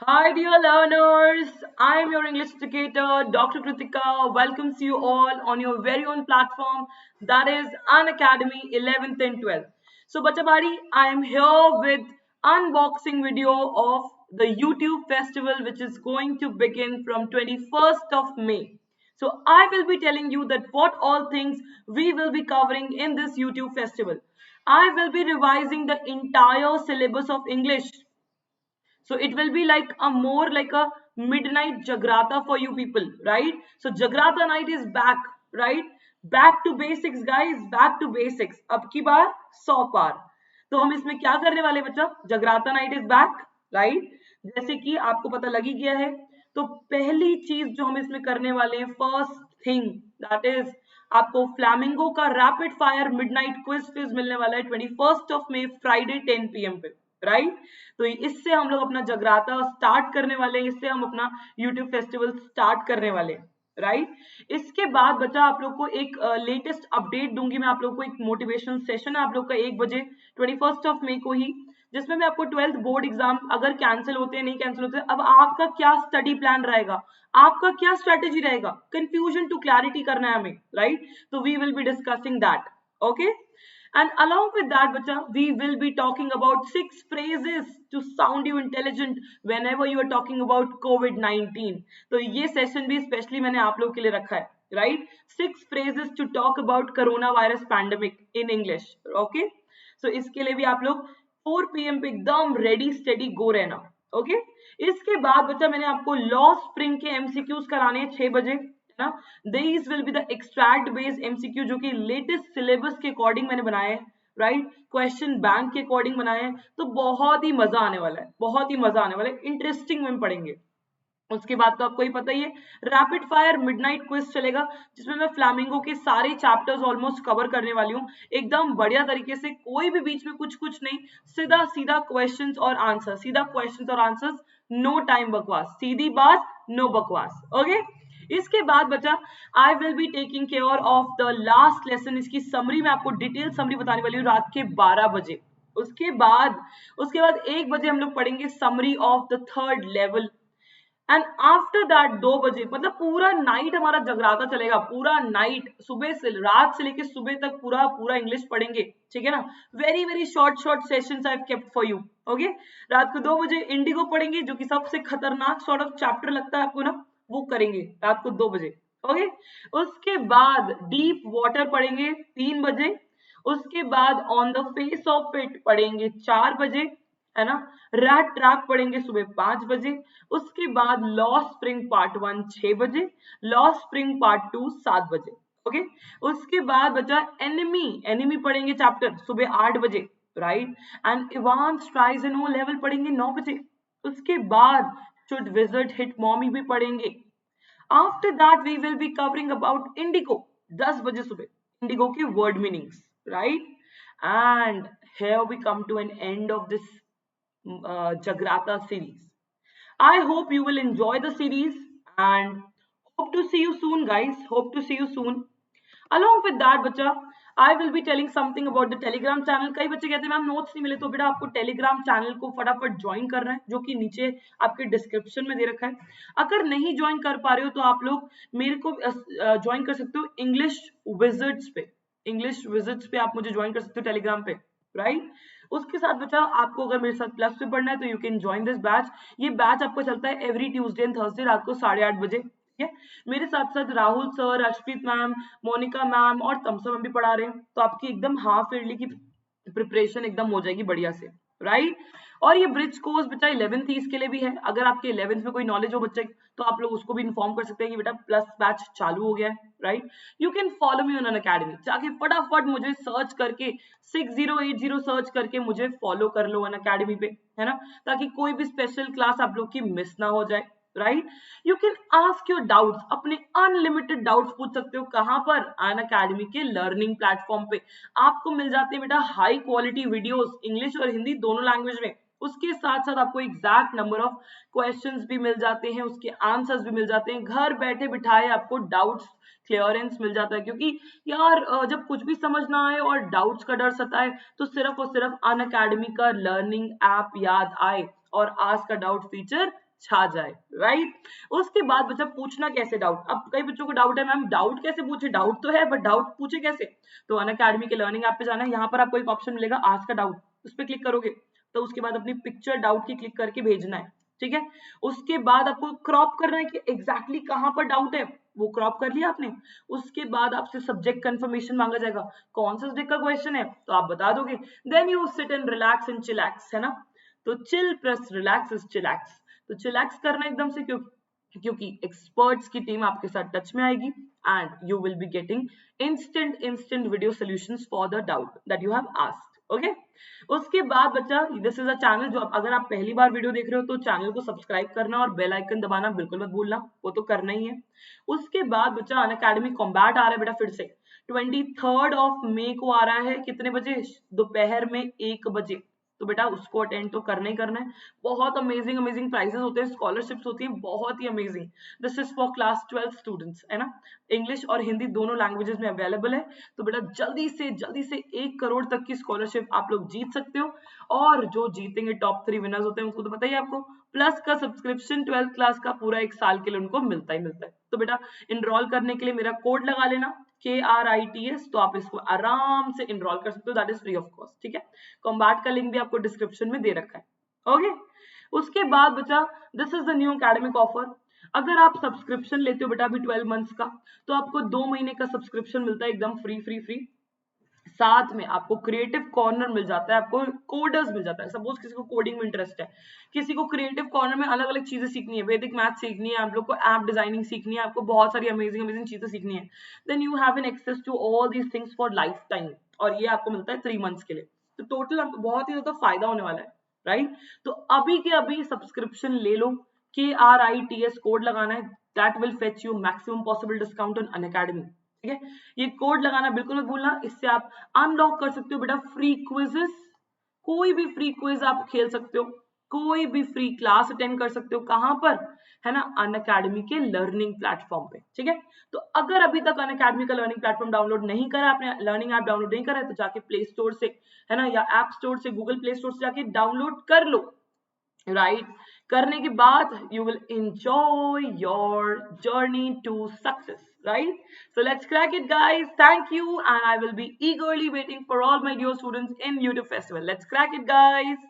Hi, dear learners. I'm your English educator, Dr. Kritika. Welcomes you all on your very own platform, that is Unacademy 11th and 12th. So, Bachabari, I am here with unboxing video of the YouTube festival, which is going to begin from 21st of May. So, I will be telling you that what all things we will be covering in this YouTube festival. I will be revising the entire syllabus of English, so it will be like a more like a midnight jagrata for you people, right? So jagrata night is back, right? Back to basics, guys, back to basics. अब की बार 100 पार. तो हम इसमें क्या करने वाले बच्चा? जगराता नाइट इज बैक, राइट? जैसे कि आपको पता लग ही गया है. तो पहली चीज जो हम इसमें करने वाले हैं, फर्स्ट थिंग, दैट इज आपको फ्लैमिंगो का रैपिड फायर मिडनाइट क्विज फिज मिलने वाला है 21 फ्राइडे 10 PM पे, राइट? तो इससे हम लोग अपना जगराता स्टार्ट करने वाले हैं, इससे हम अपना यूट्यूब फेस्टिवल स्टार्ट करने वाले हैं, राइट? इसके बाद बच्चा आप लोग को एक लेटेस्ट अपडेट दूंगी मैं आप लोग को. एक मोटिवेशन सेशन है आप लोग का 1 बजे 21 मई को ही, जिसमें मैं आपको 12th बोर्ड एग्जाम अगर कैंसिल होते हैं नहीं कैंसिल होते हैं, अब आपका क्या स्टडी प्लान रहेगा, आपका क्या स्ट्रेटेजी रहेगा, कंफ्यूजन टू क्लैरिटी करना है हमें, राइट? तो we will be discussing that, okay? And along with that, bacha, we will be talking about 6 phrases to sound you intelligent whenever you are talking about COVID-19. तो ये session भी specially मैंने आप लोग के लिए रखा है, right? 6 phrases to talk about corona virus pandemic in English, okay? So इसके लिए भी आप लोग 4 PM पे एकदम रेडी स्टेडी गो रहना, ओके? इसके बाद बच्चा मैंने आपको लॉ स्प्रिंग के एमसीक्यूज कराने हैं 6 बजे, ना. These will be the extract based MCQ जो कि लेटेस्ट सिलेबस के अकॉर्डिंग मैंने बनाए हैं, राइट? क्वेश्चन बैंक के अकॉर्डिंग बनाए हैं. तो बहुत ही मजा आने वाला है, बहुत ही मजा आने वाला है, इंटरेस्टिंग में पढ़ेंगे. उसके बाद तो आपको ही पता ही है, रैपिड फायर मिडनाइट क्विज चलेगा, जिसमें मैं फ्लैमिंगो के सारे चैप्टर्स ऑलमोस्ट कवर करने वाली हूँ एकदम बढ़िया तरीके से. कोई भी बीच में कुछ कुछ नहीं, सीधा सीधा क्वेश्चंस और आंसर, सीधा क्वेश्चंस और आंसर्स, नो टाइम बकवास, सीधी बात, नो बकवास, ओके? इसके बाद बचा I will be taking care of the last lesson. इसकी समरी मैं आपको डिटेल समरी बताने वाली हूँ रात के 12 बजे. उसके बाद 1 बजे हम लोग पढ़ेंगे summary of the third level. And after that 2 बजे मतलब पूरा नाइट हमारा जगराता चलेगा, पूरा नाइट, सुबह से रात से लेके सुबह तक पूरा पूरा इंग्लिश पढ़ेंगे, ठीक है ना? Very very short short sessions I have kept for you, okay? रात को 2 बजे इंडिगो पढ़ेंगे, जो कि सबसे खतरनाक सॉर्ट ऑफ चैप्टर लगता है आपको ना, वो करेंगे रात को 2 बजे, ओके? उसके बाद डीप वाटर पढ़ेंगे 3 बजे. उसके बाद on the face of it पढ़ेंगे 4 बजे, है ना? रैट ट्रैप पढ़ेंगे सुबह 5 बजे. उसके बाद लॉ स्प्रिंग पार्ट 1 6 बजे, लॉ स्प्रिंग पार्ट 2 7 बजे, ओके? उसके बाद बचा एनिमी, एनिमी पढ़ेंगे चैप्टर सुबह 8 बजे, राइट? एंड इवांस ट्राइजेनो लेवल पढ़ेंगे 9 बजे. उसके बाद शुड विजिट हिट मॉमी भी पढ़ेंगे. After that we will be covering about indigo 10 बजे सुबह, इंडिगो के word meanings, right? And here we come to an end of this Jagrata series. I hope you will enjoy the series and hope to see you soon, guys. Hope to see you soon. Along with that, बच्चा, I will be telling something about the Telegram channel. कई बच्चे कहते हैं ma'am notes नहीं मिले, तो बेटा आपको Telegram चैनल को फटाफट ज्वाइन करना है, जो कि नीचे आपके डिस्क्रिप्शन में दे रखा है. अगर नहीं ज्वाइन कर पा रहे हो तो आप लोग मेरे को ज्वाइन कर सकते हो इंग्लिश विजिट्स पे. इंग्लिश विजिट्स पे आप मुझे ज्वाइन कर सकते हो टेलीग्राम पे, राइट? उसके साथ बच्चा आपको अगर मेरे साथ प्लस पे पढ़ना है तो you can join this batch. ये बैच आपको चलता है एवरी ट्यूसडे एंड थर्सडे रात को 8:30 बजे, ठीक है? मेरे साथ साथ Rahul sir, Arshpreet ma'am, Monika ma'am और तमसा मैम भी पढ़ा रहे हैं, तो आपकी एकदम हाफ ईयरली की प्रिपरेशन एकदम हो जाएगी बढ़िया से, राइट? और ये ब्रिज कोर्स बच्चा 11th के लिए भी है. अगर आपके 11th में कोई नॉलेज हो बच्चे तो आप लोग उसको भी इन्फॉर्म कर सकते हैं कि बेटा प्लस बैच चालू हो गया है, right? You can follow me on Unacademy. जाके फटाफट मुझे सर्च करके 6080 सर्च करके मुझे फॉलो कर लो अन अकेडमी पे, है ना? ताकि कोई भी स्पेशल क्लास आप लोग की मिस ना हो जाए, right? You can ask your doubts, अपने अनलिमिटेड डाउट्स पूछ सकते हो. कहां पर? अन अकेडमी के लर्निंग प्लेटफॉर्म पे आपको मिल जाते हैं बेटा हाई क्वालिटी वीडियोस, इंग्लिश और हिंदी दोनों लैंग्वेज में. उसके साथ साथ आपको एग्जैक्ट नंबर ऑफ क्वेश्चंस भी मिल जाते हैं, उसके आंसर्स भी मिल जाते हैं. घर बैठे बिठाए आपको डाउट्स क्लियरेंस मिल जाता है. क्योंकि यार जब कुछ भी समझ ना आए और डाउट्स का डर सताए तो सिर्फ और सिर्फ अन अकेडमी का लर्निंग ऐप याद आए और आज का डाउट फीचर छा जाए, राइट। उसके बाद बच्चा पूछना कैसे डाउट, अब कई बच्चों को डाउट है मैम डाउट कैसे पूछे, डाउट तो है बट डाउट पूछे कैसे। तो अनअकैडमी के लर्निंग ऐप पे जाना है, यहाँ पर आपको एक ऑप्शन मिलेगा आज का डाउट, उस पर क्लिक करोगे तो उसके बाद अपनी पिक्चर डाउट की क्लिक करके भेजना है, ठीक है। उसके बाद आपको क्रॉप करना है कि एग्जैक्टली कहाँ पर डाउट है, वो क्रॉप कर लिया आपने। उसके बाद आपसे सब्जेक्ट कंफर्मेशन मांगा जाएगा, कौन सा सब्जेक्ट का क्वेश्चन है तो आप बता दोगे। Then you sit and relax and chillax, है ना। तो chill plus relax is chillax. तो चिलैक्स करना एकदम से, क्योंकि एक्सपर्ट्स की टीम आपके साथ टच में आएगी and you will be getting instant video solutions for the doubt that you have asked, okay. उसके बाद बच्चा दिस इज अ चैनल, जो अगर आप पहली बार वीडियो देख रहे हो तो चैनल को सब्सक्राइब करना और बेल आइकन दबाना बिल्कुल मत भूलना, वो तो करना ही है। उसके बाद बच्चा अनअकैडमी कॉम्बैट आ रहा है बेटा फिर से, 23 को आ रहा है, कितने बजे, दोपहर में 1 बजे। तो बेटा उसको अटेंड तो करना ही करना है। बहुत अमेजिंग अमेजिंग प्राइजेस होते हैं, स्कॉलरशिप्स होती हैं बहुत ही amazing. This is for class 12 students, है ना। इंग्लिश और हिंदी दोनों लैंग्वेजेस में अवेलेबल है। तो बेटा जल्दी से 1 करोड़ तक की स्कॉलरशिप आप लोग जीत सकते हो। और जो जीतेंगे टॉप 3 विनर्स होते हैं उनको तो बताइए आपको, प्लस का सब्सक्रिप्शन 12th क्लास का पूरा 1 साल के लिए उनको मिलता ही मिलता है। तो बेटा इनरोल करने के लिए मेरा कोड लगा लेना KRITS, तो आप इसको आराम से इनरोल कर सकते हो, that is free of cost, ठीक है। कॉम्बैट का लिंक भी आपको डिस्क्रिप्शन में दे रखा है, ओके। उसके बाद बचा this is the new academic offer. अगर आप सब्सक्रिप्शन लेते हो बेटा अभी 12 मंथ्स का, तो आपको 2 महीने का सब्सक्रिप्शन मिलता है एकदम फ्री। साथ में आपको क्रिएटिव कॉर्नर मिल जाता है, आपको कोडर्स मिल जाता है। सपोज किसी को कोडिंग में इंटरेस्ट है, किसी को क्रिएटिव कॉर्नर में अलग अलग चीजें सीखनी है, वैदिक मैथ सीखनी है, आप लोग को ऐप डिजाइनिंग सीखनी है, आपको बहुत सारी अमेजिंग अमेजिंग चीजें सीखनी है, then you have an access to all these things for lifetime. और ये आपको मिलता है 3 मंथ्स के लिए। तो टोटल आपको बहुत ही ज्यादा फायदा होने वाला है, राइट। तो अभी के अभी सब्सक्रिप्शन ले लो, KRITS कोड लगाना है, that will fetch you maximum possible discount on Unacademy, ठीक है। ये कोड लगाना बिल्कुल मत भूलना, इससे आप अनलॉक कर सकते हो बेटा फ्री क्विजेस, कोई भी फ्री क्विज आप खेल सकते हो, कोई भी फ्री क्लास अटेंड कर सकते हो, कहां पर, है ना, अनअकैडमी के लर्निंग प्लेटफॉर्म पे, ठीक है। तो अगर अभी तक अनअकैडमी का लर्निंग प्लेटफॉर्म डाउनलोड नहीं करा, आपने लर्निंग ऐप डाउनलोड नहीं करा है, तो जाके प्ले स्टोर से, है ना, या ऐप स्टोर से, गूगल प्ले स्टोर से जाके डाउनलोड कर लो, राइट। करने के बाद you will enjoy your journey to success, right? So let's crack it guys, thank you, and I will be eagerly waiting for all my dear students in YouTube festival. Let's crack it guys.